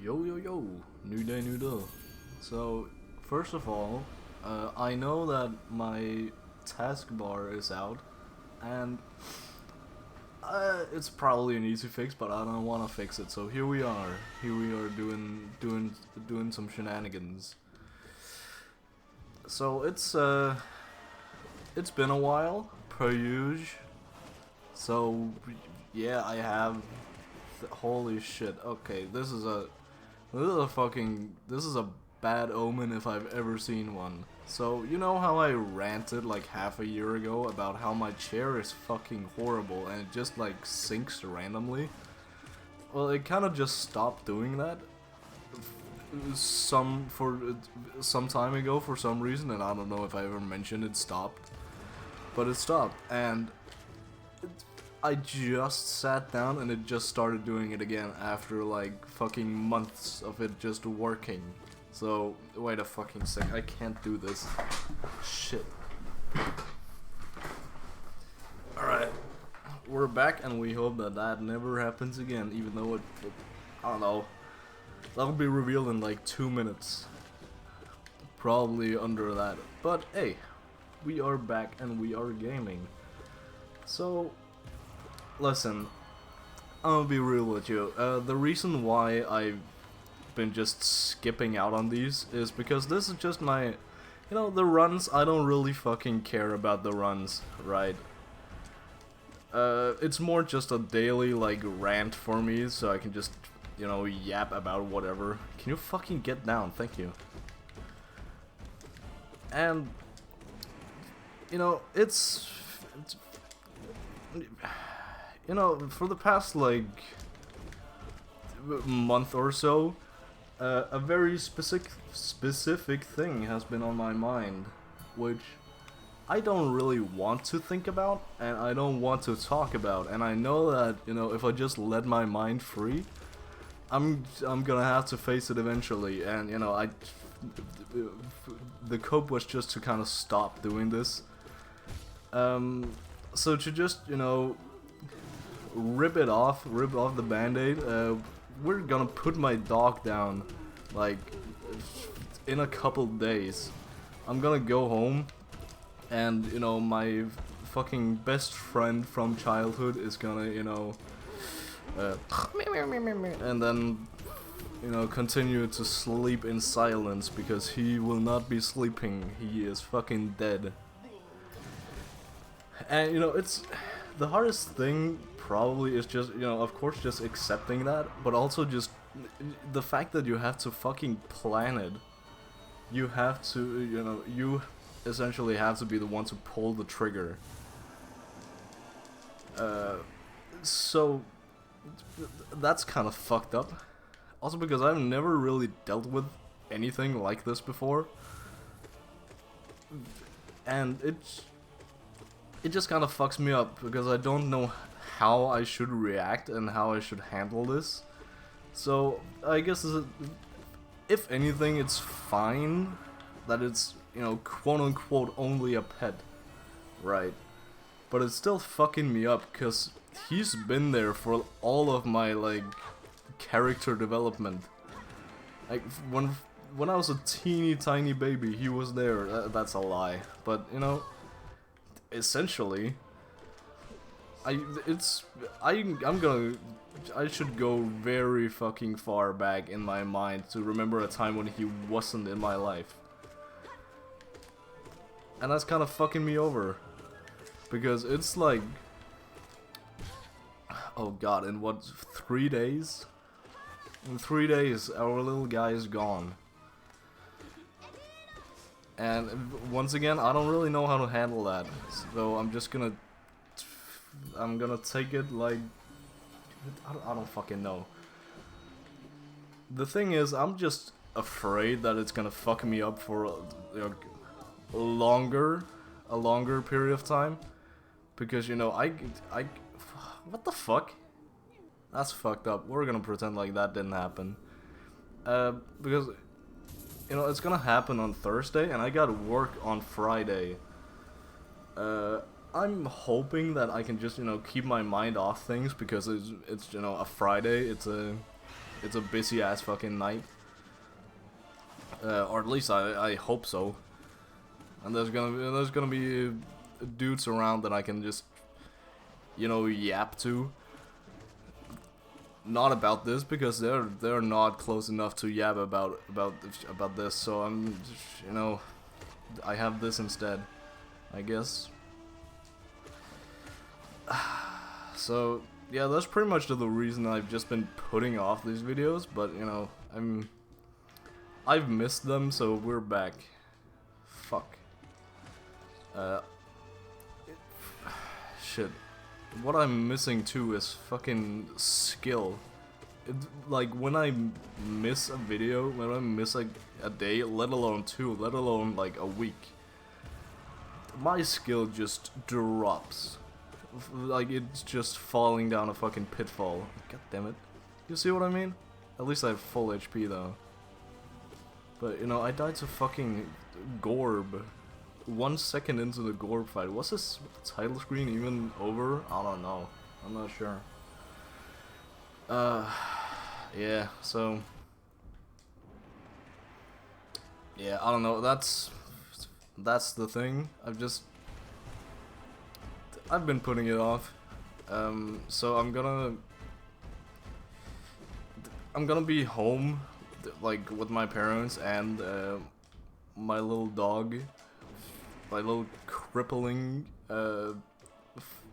Yo yo yo, new day, new day. So, first of all, I know that my taskbar is out, and it's probably an easy fix, but I don't want to fix it. So here we are. Here we are doing some shenanigans. So it's been a while, per usual. So yeah, I have. Holy shit. Okay, this is a bad omen if I've ever seen one. So, you know how I ranted like half a year ago about how my chair is fucking horrible and it just like sinks randomly? Well, it kind of just stopped doing that some time ago for some reason, and I don't know if I ever mentioned it stopped. But it stopped, and I just sat down and it just started doing it again after like fucking months of it just working. So, wait a fucking sec, I can't do this. Shit. Alright, we're back and we hope that that never happens again, even though I don't know, that'll be revealed in like 2 minutes. Probably under that. But hey, we are back and we are gaming. So, listen, I'm gonna be real with you. The reason why I've been just skipping out on these is because this is just my, you know, the runs. I don't really fucking care about the runs, right? It's more just a daily like rant for me, so I can just, you know, yap about whatever. Can you fucking get down? Thank you. And you know, it's you know, for the past like month or so, a very specific thing has been on my mind, which I don't really want to think about and I don't want to talk about, and I know that, you know, if I just let my mind free, I'm gonna have to face it eventually, and you know, the cope was just to kind of stop doing this. So to just, you know, rip off the band-aid, we're gonna put my dog down, like, in a couple days. I'm gonna go home, and, you know, my fucking best friend from childhood is gonna, you know, and then, you know, continue to sleep in silence, because he will not be sleeping, he is fucking dead. And, you know, it's the hardest thing probably is just, you know, of course just accepting that, but also just the fact that you have to fucking plan it. You have to, you know, you essentially have to be the one to pull the trigger. So that's kind of fucked up. Also because I've never really dealt with anything like this before. And it just kind of fucks me up because I don't know how I should react and how I should handle this. So I guess if anything, it's fine that it's, you know, quote unquote only a pet, right? But it's still fucking me up because he's been there for all of my like character development. Like when I was a teeny tiny baby, he was there. That's a lie, but you know, essentially, I should go very fucking far back in my mind to remember a time when he wasn't in my life. And that's kind of fucking me over. Because it's like, oh god, in what, 3 days? In 3 days, our little guy is gone. And once again, I don't really know how to handle that. So I'm gonna take it like, I don't fucking know. The thing is, I'm just afraid that it's gonna fuck me up for, you know, a longer period of time. Because, you know, what the fuck? That's fucked up. We're gonna pretend like that didn't happen. Because, you know, it's gonna happen on Thursday, and I got work on Friday. I'm hoping that I can just, you know, keep my mind off things because it's you know, a Friday. It's a it's a busy ass fucking night. Or at least I hope so. And there's gonna be dudes around that I can just, you know, yap to. Not about this, because they're not close enough to yap about this. So I'm just, you know, I have this instead, I guess. So yeah, that's pretty much the reason I've just been putting off these videos. But you know, I've missed them, so we're back. Fuck. Shit. What I'm missing too is fucking skill. Like, when I miss a video, when I miss a day, let alone two, let alone like a week, my skill just drops. Like, it's just falling down a fucking pitfall. God damn it. You see what I mean? At least I have full HP though. But, you know, I died to fucking Gorb. 1 second into the Gorb fight. Was this title screen even over? I don't know. I'm not sure. Yeah, so... yeah, I don't know. That's the thing. I've been putting it off. So I'm gonna be home, like, with my parents and my little dog. My little crippling,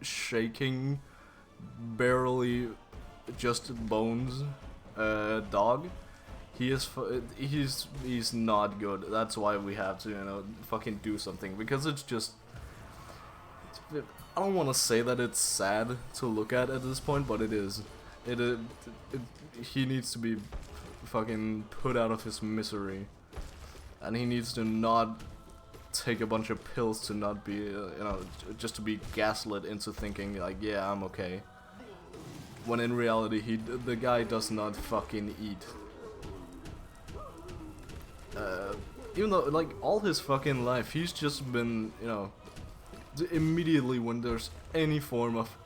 shaking, barely just bones dog. He's not good. That's why we have to, you know, fucking do something, because it's just, I don't want to say that it's sad to look at this point, but it is. He needs to be fucking put out of his misery, and he needs to not take a bunch of pills to not be, you know, just to be gaslit into thinking like, yeah, I'm okay. When in reality, the guy does not fucking eat. Even though, like, all his fucking life, he's just been, you know, immediately when there's any form of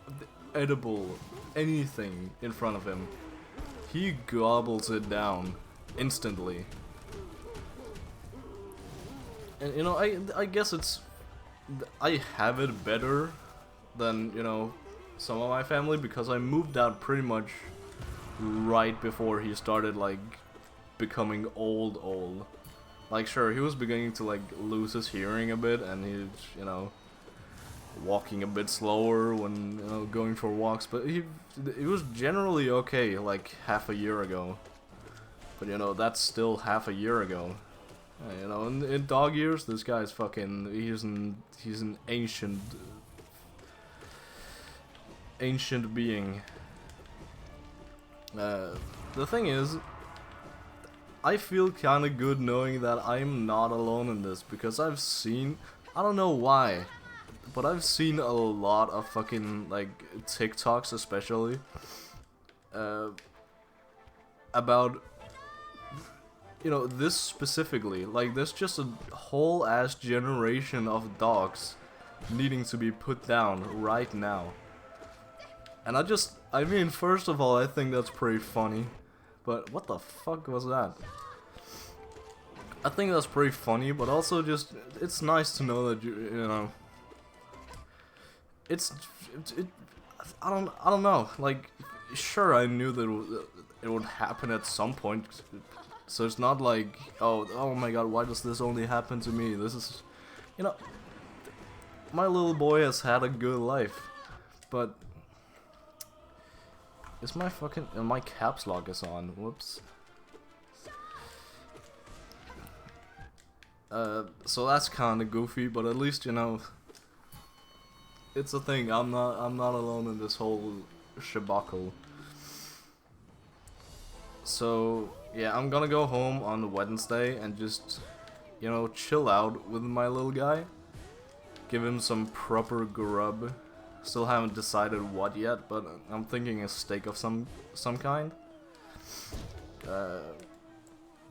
edible anything in front of him, he gobbles it down instantly. And, you know, I guess I have it better than, you know, some of my family, because I moved out pretty much right before he started, like, becoming old. Like, sure, he was beginning to, like, lose his hearing a bit, and he's, you know, walking a bit slower when, you know, going for walks, but he was generally okay, like, half a year ago. But, you know, that's still half a year ago. You know, in dog years, this guy's fucking, he's an ancient being. The thing is, I feel kinda good knowing that I'm not alone in this, because I've seen, I don't know why, but I've seen a lot of fucking, like, TikToks especially, about, you know, this specifically. Like, there's just a whole ass generation of dogs needing to be put down right now. And I mean, first of all, I think that's pretty funny. But what the fuck was that? I think that's pretty funny, but also just, it's nice to know that you know, I don't know, like, sure, I knew that it would happen at some point. So it's not like, oh my god, why does this only happen to me? This is, you know, my little boy has had a good life, but is my fucking, my caps lock is on, whoops. So that's kinda goofy, but at least, you know, it's a thing. I'm not alone in this whole shabacle. So yeah, I'm gonna go home on Wednesday and just, you know, chill out with my little guy. Give him some proper grub. Still haven't decided what yet, but I'm thinking a steak of some kind.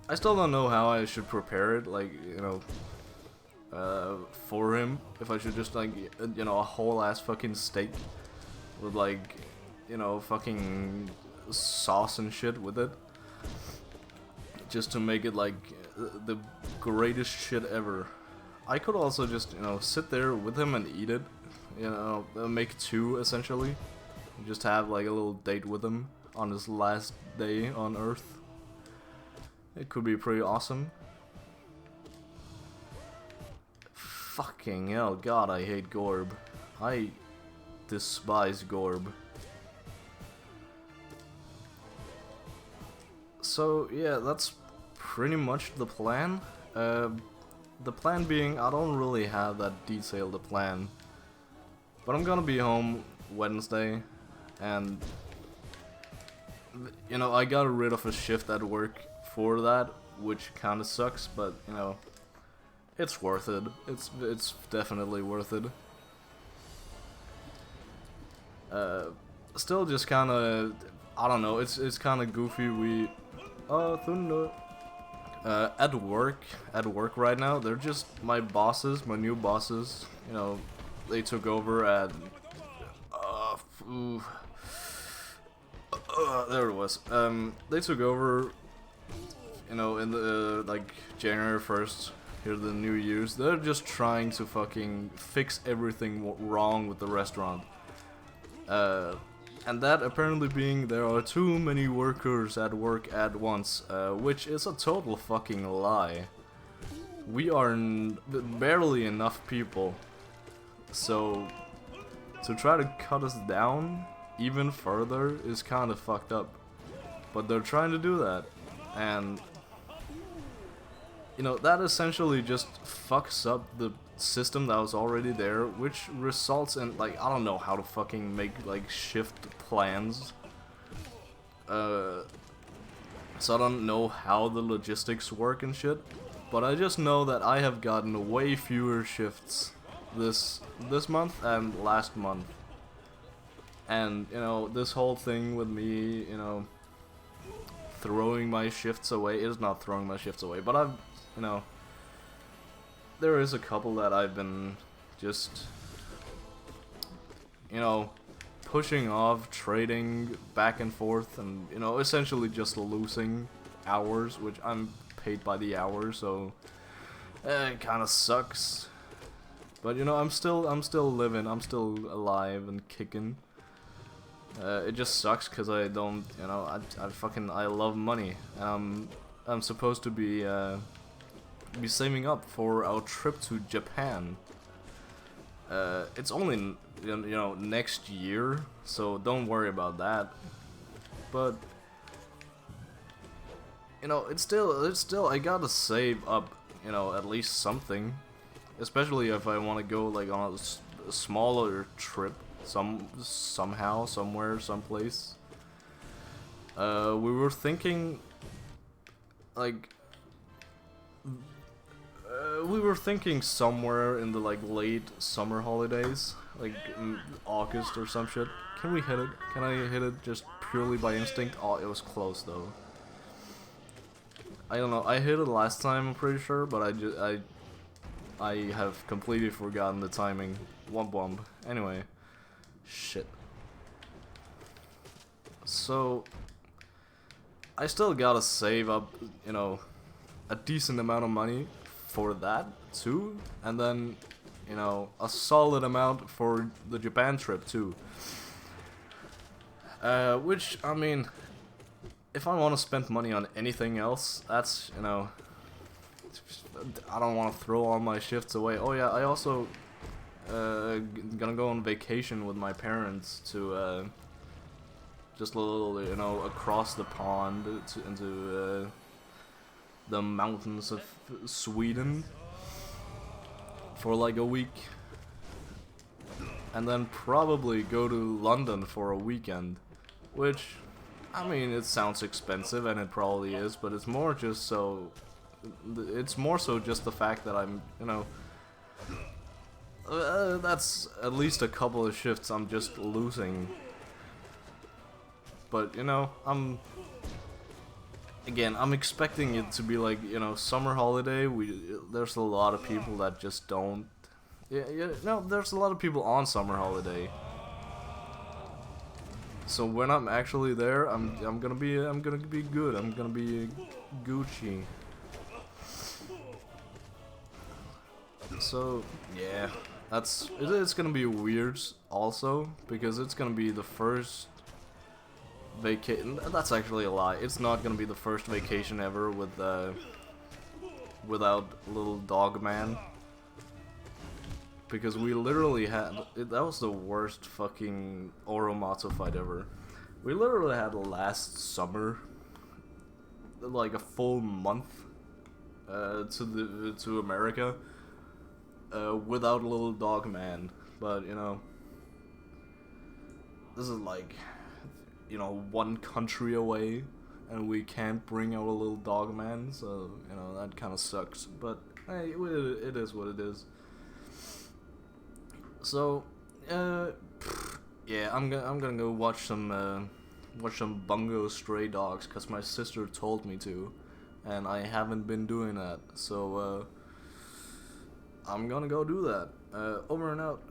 I still don't know how I should prepare it, like, you know, for him. If I should just, like, you know, a whole ass fucking steak with, like, you know, fucking sauce and shit with it. just to make it like the greatest shit ever. I could also just, you know, sit there with him and eat it, you know, make two essentially. Just have like a little date with him on his last day on Earth. It could be pretty awesome. Fucking hell, God, I hate Gorb. I despise Gorb. So yeah, that's pretty much the plan. The plan being, I don't really have that detailed a plan, but I'm gonna be home Wednesday, and you know, I got rid of a shift at work for that, which kinda sucks, but you know, it's worth it. It's definitely worth it. Still just kinda, I don't know, it's kinda goofy. We Thunder. At work right now, they're just my bosses, my new bosses. You know, they took over at there it was. They took over, you know, in the like January 1st. Here the New Year's. They're just trying to fucking fix everything wrong with the restaurant. And that apparently being there are too many workers at work at once, which is a total fucking lie. We are barely enough people, so to try to cut us down even further is kind of fucked up. But they're trying to do that, and you know, that essentially just fucks up the system that was already there, which results in, like, I don't know how to fucking make, like, shift plans. So I don't know how the logistics work and shit, but I just know that I have gotten way fewer shifts this month and last month. And, you know, this whole thing with me, you know, throwing my shifts away, is not throwing my shifts away, but I've, you know, there is a couple that I've been just, you know, pushing off, trading back and forth, and, you know, essentially just losing hours, which I'm paid by the hour, so it kind of sucks. But, you know, I'm still living, I'm still alive and kicking. It just sucks because I don't, you know, I love money, and I'm supposed to be saving up for our trip to Japan. It's only, you know, next year, so don't worry about that. But you know, it's still I gotta save up, you know, at least something, especially if I want to go like on a smaller trip, somehow, somewhere, someplace. We were thinking, like. We were thinking somewhere in the like late summer holidays, like August or some shit. Can we hit it? Can I hit it just purely by instinct? Oh, it was close though. I don't know. I hit it last time, I'm pretty sure, but I have completely forgotten the timing. Womp womp. Anyway, shit. So I still gotta save up, you know, a decent amount of money for that too, and then, you know, a solid amount for the Japan trip too. Which, I mean, if I want to spend money on anything else, that's, you know, I don't want to throw all my shifts away. Oh yeah, I also gonna go on vacation with my parents to just a little, you know, across the pond into the mountains of Sweden for like a week, and then probably go to London for a weekend, which, I mean, it sounds expensive, and it probably is, but it's more just so, it's more so just the fact that I'm, you know, that's at least a couple of shifts I'm just losing. But, you know, Again, I'm expecting it to be like, you know, summer holiday. There's a lot of people that just don't. No, there's a lot of people on summer holiday. So when I'm actually there, I'm gonna be good. I'm gonna be Gucci. So yeah, it's gonna be weird also because it's gonna be the first vacation. That's actually a lie. It's not gonna be the first vacation ever with without little dog man. Because we literally had that was the worst fucking Oromatsu fight ever. We literally had last summer, like a full month, to America, without little dog man. But you know, this is like, you know, one country away, and we can't bring our little dog man. So you know that kind of sucks. But hey, it is what it is. So, yeah, I'm gonna go watch some Bungo Stray Dogs because my sister told me to, and I haven't been doing that. So, I'm gonna go do that. Over and out.